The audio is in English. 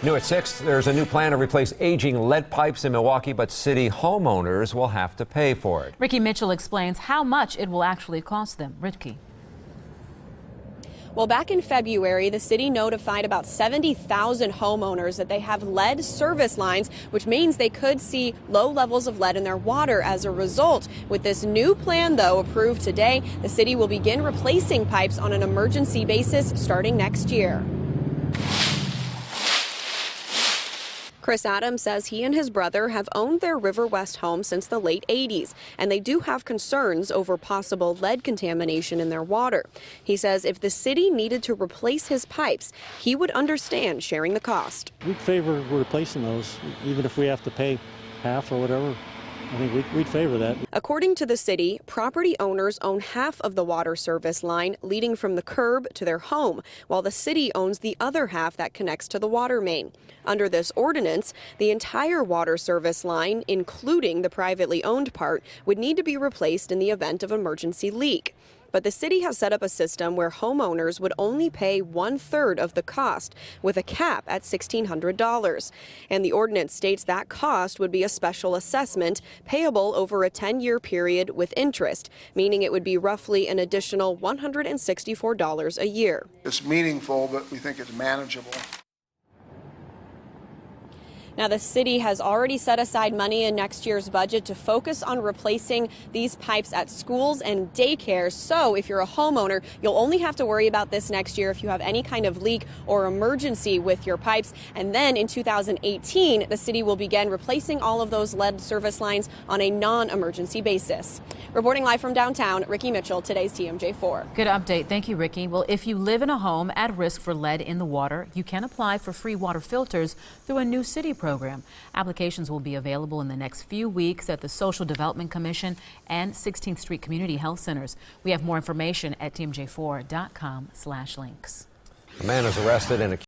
New at 6, there's a new plan to replace aging lead pipes in Milwaukee, but city homeowners will have to pay for it. Ricky Mitchell explains how much it will actually cost them. Ricky. Well, back in February, the city notified about 70,000 homeowners that they have lead service lines, which means they could see low levels of lead in their water as a result. With this new plan, though, approved today, the city will begin replacing pipes on an emergency basis starting next year. Chris Adams says he and his brother have owned their River West home since the late 80s, and they do have concerns over possible lead contamination in their water. He says if the city needed to replace his pipes, he would understand sharing the cost. We'd favor replacing those, even if we have to pay half or whatever. I think we'd favor that. According to the city, property owners own half of the water service line leading from the curb to their home, while the city owns the other half that connects to the water main. Under this ordinance, the entire water service line, including the privately owned part, would need to be replaced in the event of emergency leak. But the city has set up a system where homeowners would only pay 1/3 of the cost, with a cap at $1,600. And the ordinance states that cost would be a special assessment payable over a 10-year period with interest, meaning it would be roughly an additional $164 a year. It's meaningful, but we think it's manageable. Now, the city has already set aside money in next year's budget to focus on replacing these pipes at schools and daycares. So if you're a homeowner, you'll only have to worry about this next year if you have any kind of leak or emergency with your pipes. And then in 2018, the city will begin replacing all of those lead service lines on a non-emergency basis. Reporting live from downtown, Ricky Mitchell, today's TMJ4. Good update. Thank you, Ricky. Well, if you live in a home at risk for lead in the water, you can apply for free water filters through a new city program. Applications will be available in the next few weeks at the Social Development Commission and 16th Street Community Health Centers. We have more information at tmj4.com/links. A man is arrested in a